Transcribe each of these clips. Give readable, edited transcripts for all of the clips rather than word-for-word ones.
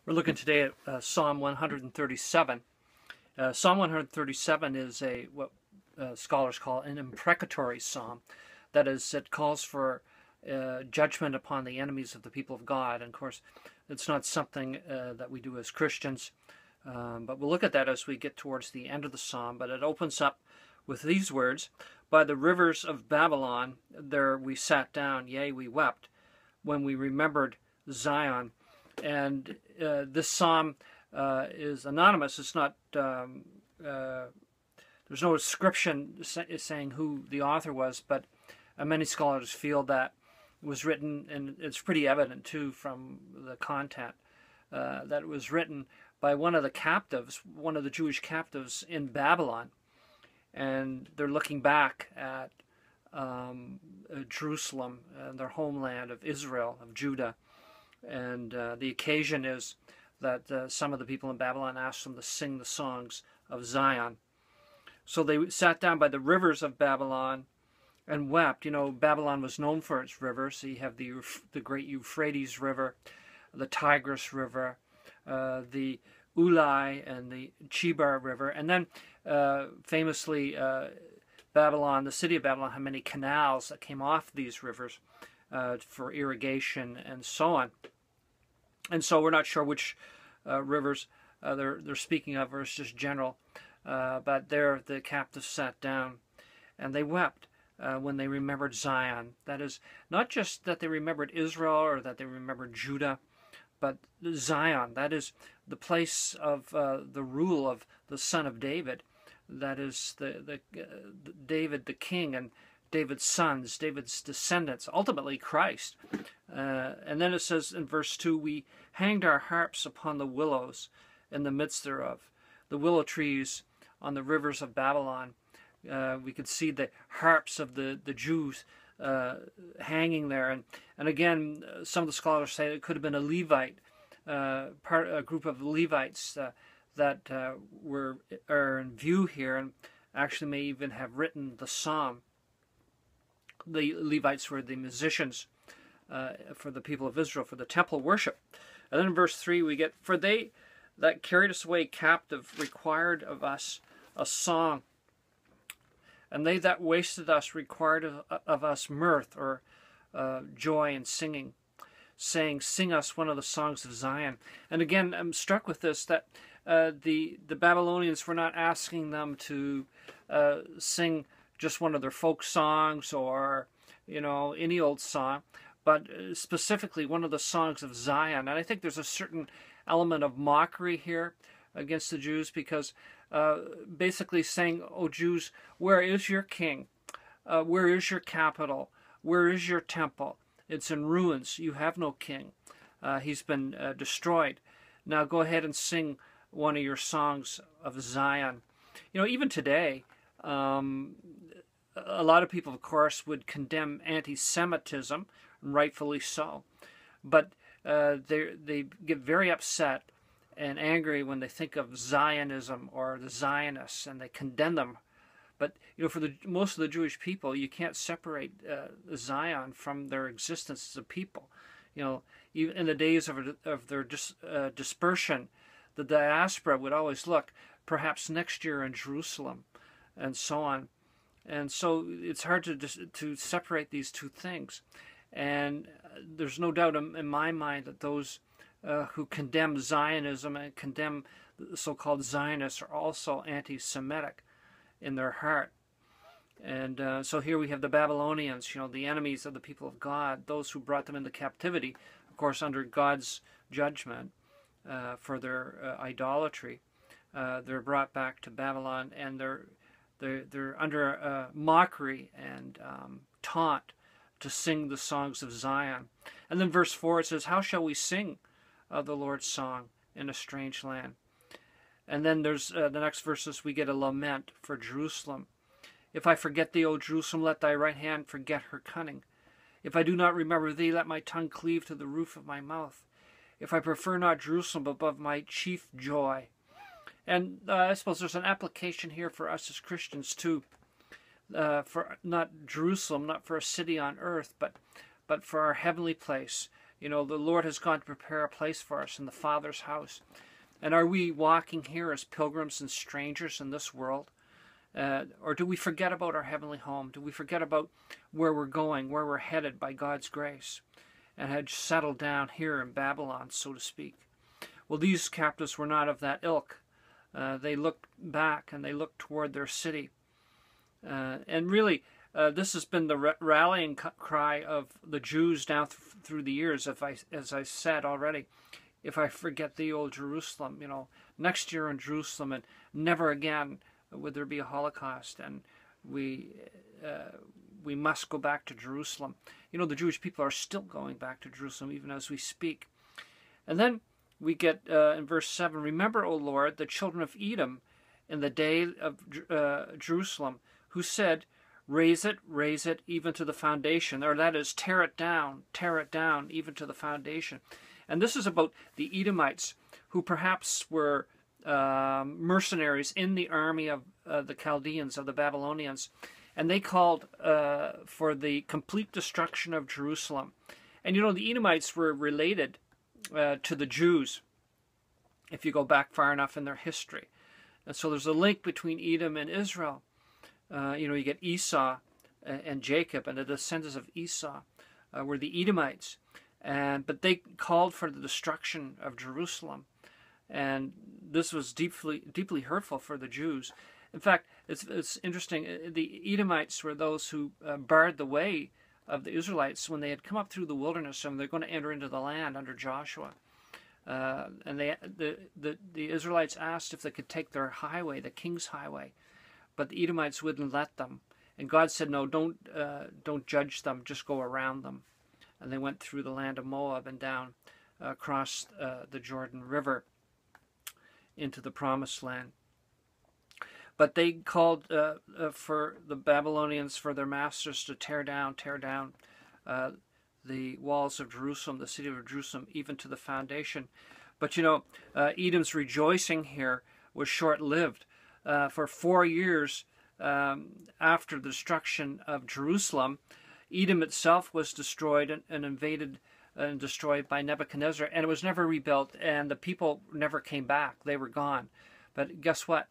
We're looking today at Psalm 137. Psalm 137 is what scholars call an imprecatory psalm. That is, it calls for judgment upon the enemies of the people of God. And of course, it's not something that we do as Christians, but we'll look at that as we get towards the end of the psalm. But it opens up with these words: "By the rivers of Babylon, there we sat down, yea, we wept, when we remembered Zion." And this psalm is anonymous. It's not. There's no description saying who the author was, but many scholars feel that it was written, and it's pretty evident too from the content, that it was written by one of the captives, one of the Jewish captives in Babylon, and they're looking back at Jerusalem and their homeland of Israel, of Judah. And the occasion is that some of the people in Babylon asked them to sing the songs of Zion. So they sat down by the rivers of Babylon and wept. You know, Babylon was known for its rivers. So you have the great Euphrates River, the Tigris River, the Ulai and the Chebar River. And then famously, Babylon, the city of Babylon, had many canals that came off these rivers for irrigation and so on. And so we're not sure which rivers they're speaking of, or it's just general. But there the captives sat down and they wept when they remembered Zion. That is, not just that they remembered Israel or that they remembered Judah, but Zion. That is the place of the rule of the son of David. That is the David the king, and David's sons, David's descendants, ultimately Christ. And then it says in verse 2, "We hanged our harps upon the willows in the midst thereof." The willow trees on the rivers of Babylon. We could see the harps of the Jews hanging there. And again, some of the scholars say it could have been a Levite, a group of Levites that are in view here, and actually may even have written the psalm. The Levites were the musicians for the people of Israel, for the temple worship. And then in verse 3 we get, "For they that carried us away captive required of us a song, and they that wasted us required of us mirth," or joy and singing, saying, "Sing us one of the songs of Zion." And again, I'm struck with this, that the Babylonians were not asking them to sing just one of their folk songs or, any old song, but specifically one of the songs of Zion. And I think there's a certain element of mockery here against the Jews, because basically saying, "Oh Jews, where is your king? Where is your capital? Where is your temple? It's in ruins. You have no king. He's been destroyed. Now go ahead and sing one of your songs of Zion." Even today, a lot of people, of course, would condemn anti-Semitism, rightfully so. But they get very upset and angry when they think of Zionism or the Zionists, and they condemn them. But for most of the Jewish people, you can't separate Zion from their existence as a people. Even in the days of their dispersion, the diaspora would always look, perhaps next year in Jerusalem, and so on. And so it's hard to separate these two things. And there's no doubt in my mind that those who condemn Zionism and condemn the so-called Zionists are also anti-Semitic in their heart. And so here we have the Babylonians, the enemies of the people of God, those who brought them into captivity, of course, under God's judgment for their idolatry. They're brought back to Babylon, and they're under mockery and taunt to sing the songs of Zion. And then verse 4, it says, "How shall we sing the Lord's song in a strange land?" And then there's the next verses, we get a lament for Jerusalem. "If I forget thee, O Jerusalem, let thy right hand forget her cunning. If I do not remember thee, let my tongue cleave to the roof of my mouth. If I prefer not Jerusalem above my chief joy." And I suppose there's an application here for us as Christians too, for not Jerusalem, not for a city on earth, but for our heavenly place You know, the Lord has gone to prepare a place for us in the Father's house. And are we walking here as pilgrims and strangers in this world? Or do we forget about our heavenly home? Do we forget about where we're going, where we're headed by God's grace, and had settled down here in Babylon, so to speak? Well, these captives were not of that ilk. They looked back and they looked toward their city. And really, this has been the rallying cry of the Jews down through the years, as I said already. If I forget thee, O Jerusalem, you know, next year in Jerusalem, and never again would there be a Holocaust, and we must go back to Jerusalem. You know, the Jewish people are still going back to Jerusalem even as we speak. And then we get in verse 7, remember, O Lord, the children of Edom in the day of Jerusalem, who said, raise it even to the foundation, or that is, tear it down even to the foundation. And this is about the Edomites, who perhaps were mercenaries in the army of the Chaldeans, of the Babylonians, and they called for the complete destruction of Jerusalem. And you know, the Edomites were related to the Jews, if you go back far enough in their history. And so there's a link between Edom and Israel. You know, you get Esau and Jacob, and the descendants of Esau were the Edomites. But they called for the destruction of Jerusalem. And this was deeply hurtful for the Jews. In fact, it's interesting. The Edomites were those who barred the way of the Israelites when they had come up through the wilderness and they're going to enter into the land under Joshua. And the Israelites asked if they could take their highway, the king's highway, but the Edomites wouldn't let them. And God said, no, don't judge them, just go around them. And they went through the land of Moab and down across the Jordan River into the Promised Land. But they called for the Babylonians, for their masters, to tear down the walls of Jerusalem, the city of Jerusalem, even to the foundation. But you know, Edom's rejoicing here was short-lived. For 4 years after the destruction of Jerusalem, Edom itself was destroyed and invaded and destroyed by Nebuchadnezzar, and it was never rebuilt, and the people never came back. They were gone. But guess what?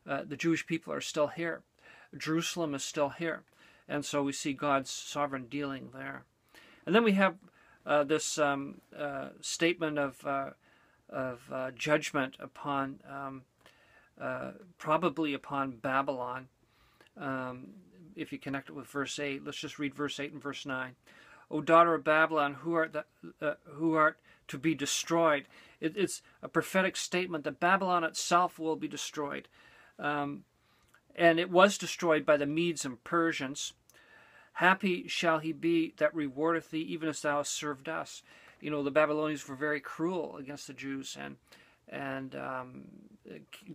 The Jewish people are still here. Jerusalem is still here. And so we see God's sovereign dealing there. And then we have this statement of judgment upon, probably upon Babylon. If you connect it with verse 8, let's just read verse 8 and verse 9. O daughter of Babylon, who art to be destroyed. It's a prophetic statement that Babylon itself will be destroyed. And it was destroyed by the Medes and Persians. Happy shall he be that rewardeth thee, even as thou hast served us. You know, the Babylonians were very cruel against the Jews and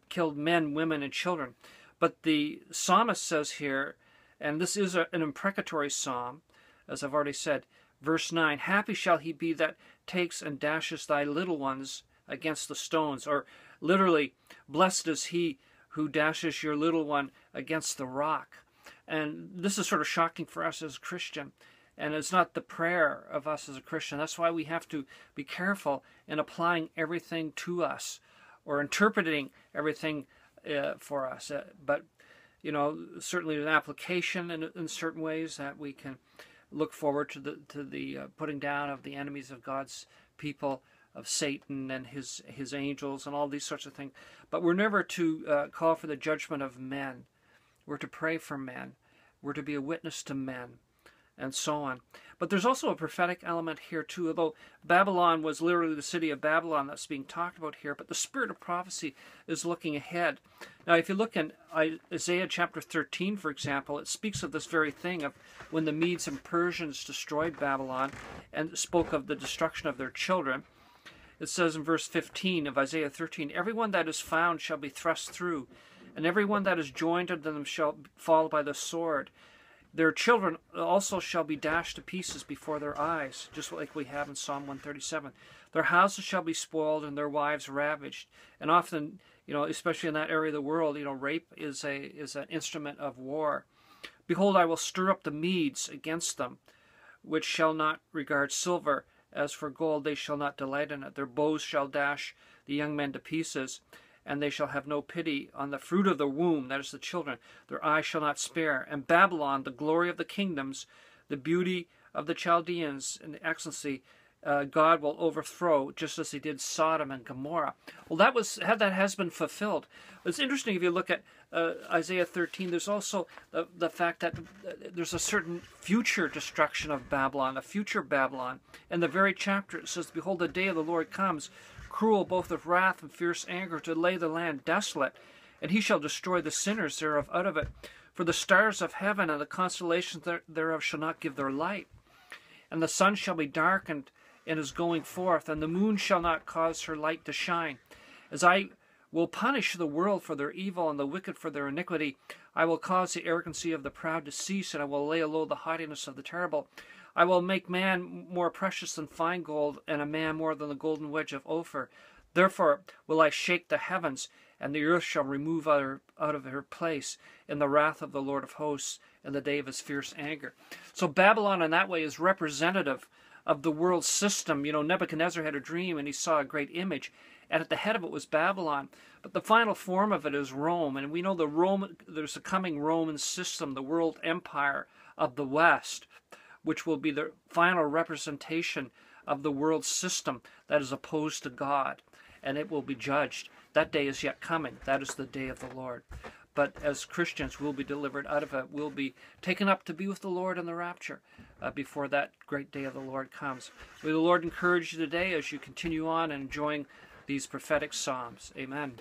killed men, women, and children. But the psalmist says here, and this is an imprecatory psalm, as I've already said, verse 9, happy shall he be that takes and dashes thy little ones against the stones. Or literally, blessed is he who dashes your little one against the rock. And this is sort of shocking for us as a Christian. And it's not the prayer of us as a Christian. That's why we have to be careful in applying everything to us or interpreting everything for us. But, you know, certainly an application in certain ways that we can look forward to the putting down of the enemies of God's people, of Satan and his angels and all these sorts of things. But we're never to call for the judgment of men. We're to pray for men. We're to be a witness to men, and so on. But there's also a prophetic element here too, although Babylon was literally the city of Babylon that's being talked about here, but the spirit of prophecy is looking ahead. Now, if you look in Isaiah chapter 13, for example, it speaks of this very thing of when the Medes and Persians destroyed Babylon and spoke of the destruction of their children. It says in verse 15 of Isaiah 13, everyone that is found shall be thrust through, and everyone that is joined unto them shall fall by the sword. Their children also shall be dashed to pieces before their eyes, just like we have in Psalm 137. Their houses shall be spoiled and their wives ravaged. And often, you know, especially in that area of the world, you know, rape is an instrument of war. Behold, I will stir up the Medes against them, which shall not regard silver, as for gold, they shall not delight in it. Their bows shall dash the young men to pieces, and they shall have no pity on the fruit of the womb, that is the children. Their eyes shall not spare. And Babylon, the glory of the kingdoms, the beauty of the Chaldeans, and the excellency, God will overthrow, just as he did Sodom and Gomorrah. Well, that has been fulfilled. It's interesting if you look at Isaiah 13. There's also the fact that there's a certain future destruction of Babylon, a future Babylon. In the very chapter it says, "Behold, the day of the Lord comes, cruel both of wrath and fierce anger, to lay the land desolate, and he shall destroy the sinners thereof out of it. For the stars of heaven and the constellations thereof shall not give their light. And the sun shall be darkened in his going forth, and the moon shall not cause her light to shine. As I will punish the world for their evil and the wicked for their iniquity, I will cause the arrogancy of the proud to cease, and I will lay low the haughtiness of the terrible. I will make man more precious than fine gold, and a man more than the golden wedge of Ophir. Therefore will I shake the heavens, and the earth shall remove out of her place in the wrath of the Lord of hosts in the day of his fierce anger." So Babylon in that way is representative of the world system. You know, Nebuchadnezzar had a dream and he saw a great image, and at the head of it was Babylon. But the final form of it is Rome, and we know there's a coming Roman system, the world empire of the West, which will be the final representation of the world system that is opposed to God, and it will be judged. That day is yet coming. That is the day of the Lord. But as Christians, we'll be delivered out of it. We'll be taken up to be with the Lord in the rapture before that great day of the Lord comes. May the Lord encourage you today as you continue on enjoying these prophetic psalms. Amen.